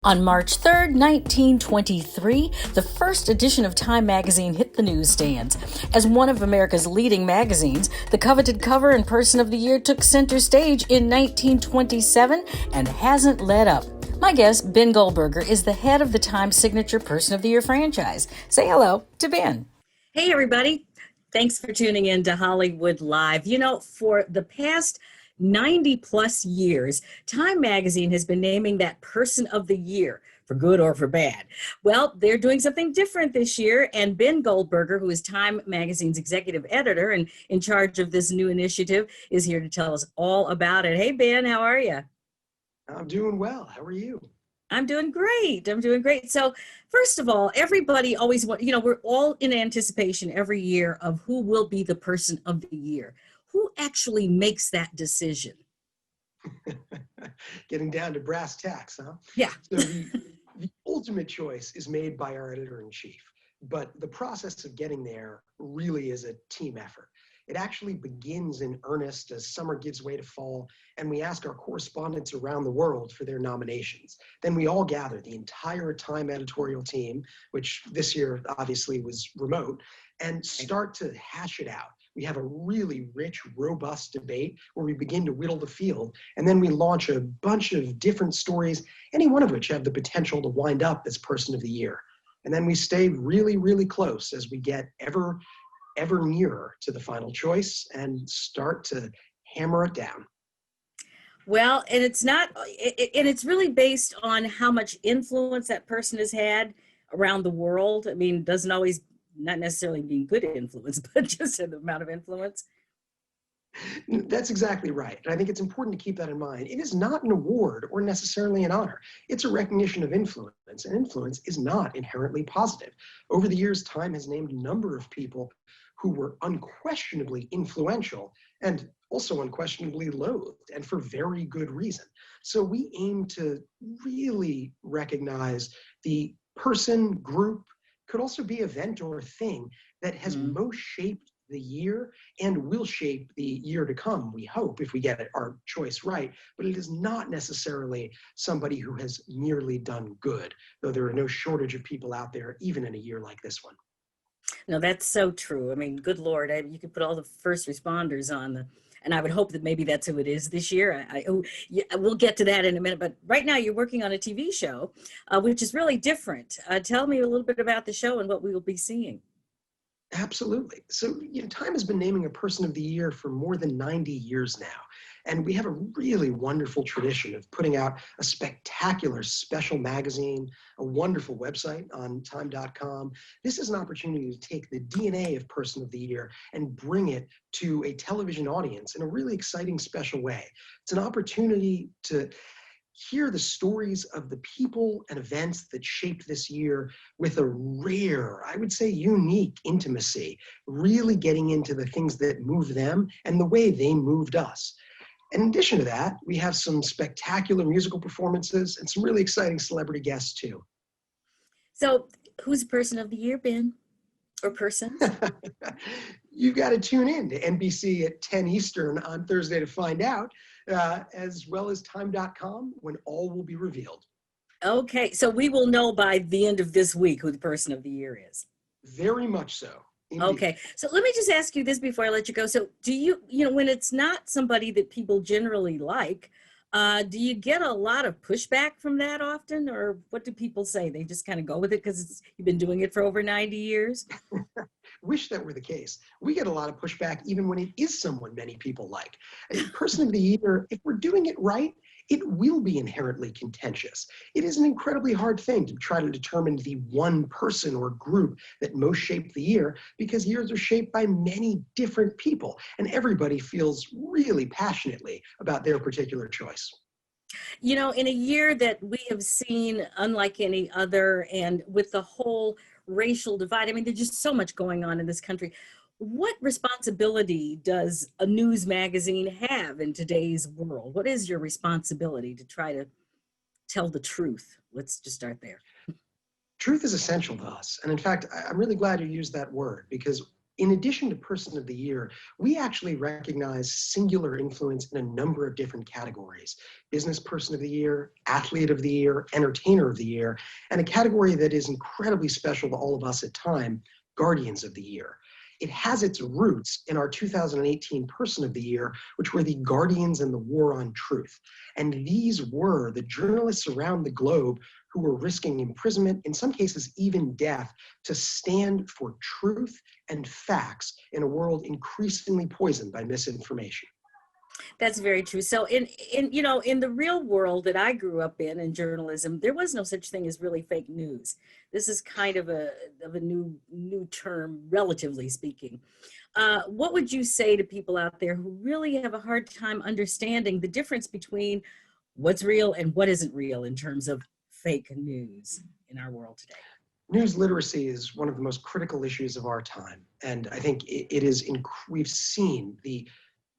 On March 3rd, 1923, the first edition of Time magazine hit the newsstands. As one of America's leading magazines, the coveted cover and Person of the Year took center stage in 1927 and hasn't let up. My guest, Ben Goldberger, is the head of the Time Signature Person of the Year franchise. Say hello to Ben. Hey, everybody. Thanks for tuning in to Hollywood Live. You know, for the past 90 plus years, Time Magazine has been naming that Person of the Year, for good or for bad. Well, they're doing something different this year, and Ben Goldberger, who is Time Magazine's executive editor and in charge of this new initiative, is here to tell us all about it. Hey, Ben, how are you? I'm doing well. How are you? I'm doing great. I'm doing great. So, first of all, everybody always want, we're all in anticipation every year of who will be the Person of the Year. Who actually makes that decision? Getting down to brass tacks, huh? Yeah. So the ultimate choice is made by our editor-in-chief, but the process of getting there really is a team effort. It actually begins in earnest as summer gives way to fall, and we ask our correspondents around the world for their nominations. Then we all gather, the entire Time editorial team, which this year obviously was remote, and start to hash it out. We have a really rich, robust debate where we begin to whittle the field, and then we launch a bunch of different stories, any one of which have the potential to wind up as Person of the Year. And then we stay really, really close as we get ever nearer to the final choice and start to hammer it down. Well, and it's really based on how much influence that person has had around the world. I mean, doesn't always not necessarily mean good influence, but just an amount of influence. That's exactly right. And I think it's important to keep that in mind. It is not an award or necessarily an honor. It's a recognition of influence, and influence is not inherently positive. Over the years, Time has named a number of people who were unquestionably influential and also unquestionably loathed, and for very good reason. So we aim to really recognize the person, group, could also be event or thing that has most shaped the year and will shape the year to come, we hope, if we get our choice right. But it is not necessarily somebody who has merely done good, though there are no shortage of people out there, even in a year like this one. No, that's so true. I mean, good Lord, you could put all the first responders on and I would hope that maybe that's who it is this year. We'll get to that in a minute, but right now you're working on a TV show, which is really different. Tell me a little bit about the show and what we will be seeing. Absolutely. So, Time has been naming a Person of the Year for more than 90 years now. And we have a really wonderful tradition of putting out a spectacular special magazine, a wonderful website on time.com. This is an opportunity to take the DNA of Person of the Year and bring it to a television audience in a really exciting, special way. It's an opportunity to hear the stories of the people and events that shaped this year with a rare, I would say unique intimacy, really getting into the things that move them and the way they moved us. In addition to that, we have some spectacular musical performances and some really exciting celebrity guests too. So who's Person of the Year, Ben? Or person? You've got to tune in to NBC at 10 Eastern on Thursday to find out, as well as time.com when all will be revealed. Okay, so we will know by the end of this week who the Person of the Year is. Very much so. Indeed. Okay, so let me just ask you this before I let you go. So do you when it's not somebody that people generally like, do you get a lot of pushback from that often, or what do people say? They just kind of go with it because you've been doing it for over 90 years? Wish that were the case. We get a lot of pushback even when it is someone many people like. Person of the Year, if we're doing it right, it will be inherently contentious. It is an incredibly hard thing to try to determine the one person or group that most shaped the year, because years are shaped by many different people, and everybody feels really passionately about their particular choice. In a year that we have seen unlike any other, and with the whole racial divide, I mean, there's just so much going on in this country. What responsibility does a news magazine have in today's world? What is your responsibility to try to tell the truth? Let's just start there. Truth is essential to us. And in fact, I'm really glad you used that word, because in addition to Person of the Year, we actually recognize singular influence in a number of different categories: Business Person of the Year, Athlete of the Year, Entertainer of the Year, and a category that is incredibly special to all of us at Time, Guardians of the Year. It has its roots in our 2018 Person of the Year, which were the Guardians in the War on Truth. And these were the journalists around the globe who were risking imprisonment, in some cases even death, to stand for truth and facts in a world increasingly poisoned by misinformation. That's very true. So in the real world that I grew up in journalism, there was no such thing as really fake news. This is kind of a new term, relatively speaking. What would you say to people out there who really have a hard time understanding the difference between what's real and what isn't real in terms of fake news in our world today? News literacy is one of the most critical issues of our time. And I think we've seen the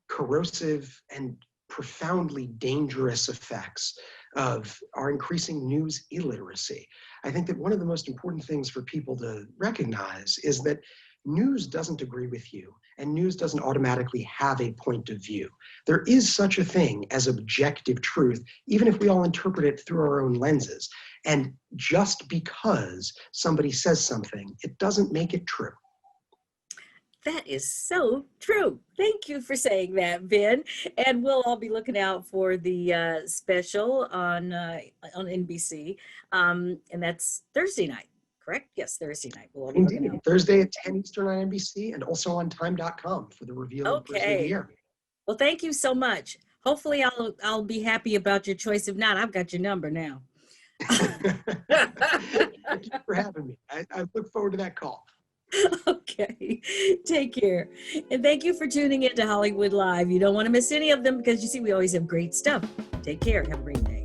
corrosive and profoundly dangerous effects of our increasing news illiteracy. I think that one of the most important things for people to recognize is that news doesn't agree with you, and news doesn't automatically have a point of view. There is such a thing as objective truth, even if we all interpret it through our own lenses. And just because somebody says something, it doesn't make it true. That is so true. Thank you for saying that, Ben. And we'll all be looking out for the special on NBC, and that's Thursday night, correct? Yes, Thursday night. We'll all be Indeed. looking out. Thursday at 10 Eastern on NBC, and also on time.com for the reveal of Person of the Year. Well, thank you so much. Hopefully I'll be happy about your choice. If not, I've got your number now. Thank you for having me. I look forward to that call. Okay, take care. And thank you for tuning in to Hollywood Live. You don't want to miss any of them because you see, we always have great stuff. Take care. Have a great day.